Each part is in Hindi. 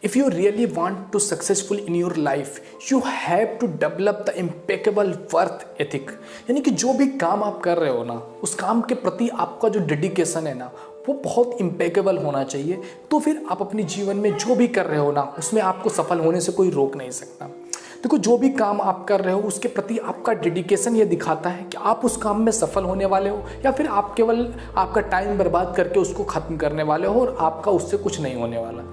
If you really want to successful in your life, you have to develop the impeccable work ethic। यानी कि जो भी काम आप कर रहे हो ना, उस काम के प्रति आपका जो डेडिकेशन है ना, वो बहुत इम्पेकेबल होना चाहिए। तो फिर आप अपने जीवन में जो भी कर रहे हो ना, उसमें आपको सफल होने से कोई रोक नहीं सकता। देखो, जो भी काम आप कर रहे हो उसके प्रति आपका डेडिकेशन ये दिखाता है कि आप उस काम में सफल होने वाले हो, या फिर आप केवल आपका टाइम बर्बाद करके उसको ख़त्म करने वाले हो और आपका उससे कुछ नहीं होने वाला।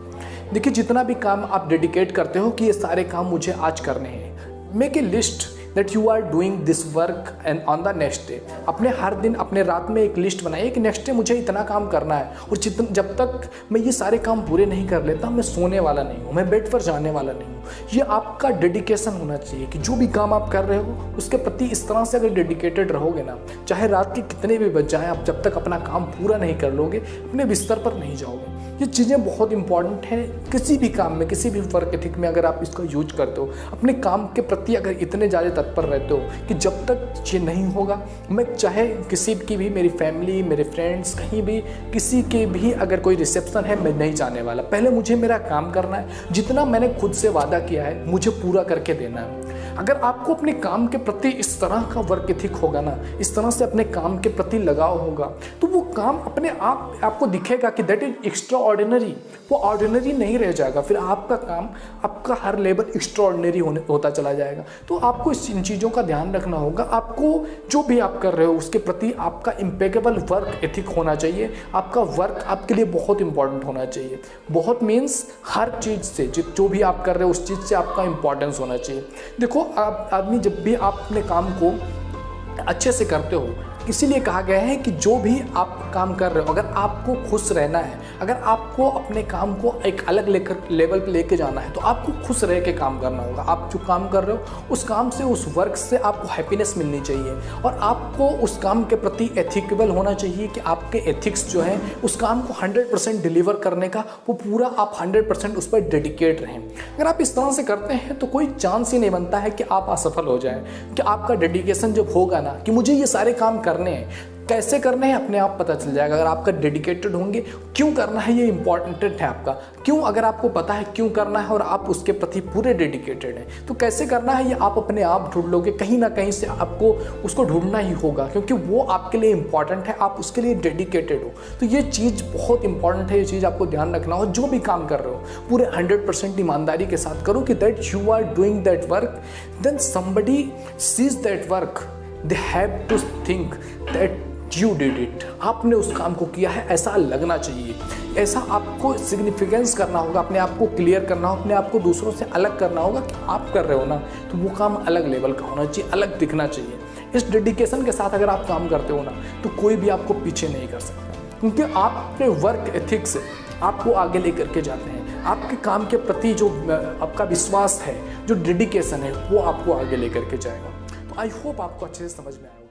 देखिए, जितना भी काम आप डेडिकेट करते हो कि ये सारे काम मुझे आज करने हैं, make a list that you are doing this work and on the next day. अपने हर दिन अपने रात में एक लिस्ट बनाइए कि नेक्स्ट डे मुझे इतना काम करना है, और जब तक मैं ये सारे काम पूरे नहीं कर लेता मैं सोने वाला नहीं हूँ, मैं बेड पर जाने वाला नहीं हूँ। ये आपका डेडिकेशन होना चाहिए कि जो भी काम आप कर रहे हो उसके प्रति इस तरह से अगर डेडिकेटेड रहोगे ना, चाहे रात के कितने भी बज जाएं, आप जब तक अपना काम पूरा नहीं कर लोगे अपने बिस्तर पर नहीं जाओगे। ये चीज़ें बहुत इंपॉर्टेंट हैं किसी भी काम में, किसी भी वर्क एथिक में। अगर आप इसका यूज करते हो, अपने काम के प्रति अगर इतने ज़्यादा तत्पर रहते हो कि जब तक ये नहीं होगा, मैं चाहे किसी की भी, मेरी फैमिली, मेरे फ्रेंड्स, कहीं भी किसी के भी अगर कोई रिसेप्शन है, मैं नहीं जाने वाला। पहले मुझे मेरा काम करना है, जितना मैंने खुद से वादा किया है मुझे पूरा करके देना है। अगर आपको अपने काम के प्रति इस तरह का वर्क एथिक होगा ना, इस तरह से अपने काम के प्रति लगाव होगा, तो वो काम अपने आप आपको दिखेगा कि दैट इज एक्स्ट्रा ऑर्डिनरी। वो ऑर्डिनरी नहीं रह जाएगा, फिर आपका काम, आपका हर लेवल एक्स्ट्रा ऑर्डिनरी होता चला जाएगा। तो आपको इन चीज़ों का ध्यान रखना होगा। आपको जो भी आप कर रहे हो उसके प्रति आपका इम्पेकेबल वर्क एथिक होना चाहिए। आपका वर्क आपके लिए बहुत इंपॉर्टेंट होना चाहिए। बहुत मीन्स हर चीज़ से, जो भी आप कर रहे हो उस चीज़ से आपका इंपॉर्टेंस होना चाहिए। देखो, आदमी जब भी आप अपने काम को अच्छे से करते हो, इसीलिए कहा गया है कि जो भी आप काम कर रहे हो, अगर आपको खुश रहना है, अगर आपको अपने काम को एक अलग लेवल पे लेके जाना है, तो आपको खुश रह के काम करना होगा। आप जो काम कर रहे हो उस काम से, उस वर्क से आपको हैप्पीनेस मिलनी चाहिए, और आपको उस काम के प्रति एथिकेबल होना चाहिए कि आपके एथिक्स जो है उस काम को 100% डिलीवर करने का, वो पूरा आप 100% उस पर डेडिकेट रहें। अगर आप इस तरह से करते हैं तो कोई चांस ही नहीं बनता है कि आप असफल हो जाएं। कि आपका डेडिकेशन जब होगा ना कि मुझे ये सारे काम करने हैं, कैसे करने हैं अपने आप पता चल जाएगा। अगर आपका डेडिकेटेड होंगे, क्यों करना है ये इंपॉर्टेंट है आपका, क्यों, अगर आपको पता है क्यों करना है और आप उसके प्रति पूरे डेडिकेटेड हैं, तो कैसे करना है ये आप अपने आप ढूंढ लोगे। कहीं ना कहीं से आपको उसको ढूंढना ही होगा, क्योंकि वो आपके लिए इंपॉर्टेंट है, आप उसके लिए डेडिकेटेड हो। तो ये चीज़ बहुत इंपॉर्टेंट है, ये चीज़ आपको ध्यान रखना हो। जो भी काम कर रहे हो पूरे 100% ईमानदारी के साथ करो कि that you are doing that work, then somebody sees that work, they have to think that you did it. आपने उस काम को किया है, ऐसा लगना चाहिए। ऐसा आपको सिग्निफिकेंस करना होगा, अपने आप को क्लियर करना होगा, अपने आप को दूसरों से अलग करना होगा कि आप कर रहे हो ना, तो वो काम अलग लेवल का होना चाहिए, अलग दिखना चाहिए। इस डेडिकेशन के साथ अगर आप काम करते हो ना, तो कोई भी आपको पीछे नहीं कर सकता, क्योंकि आपके वर्क एथिक्स आपको आगे लेकर के जाते हैं। आपके काम के प्रति जो आपका विश्वास है, जो डेडिकेशन है, वो आपको आगे लेकर के जाएगा। तो आई होप आपको अच्छे से समझ में आएगा।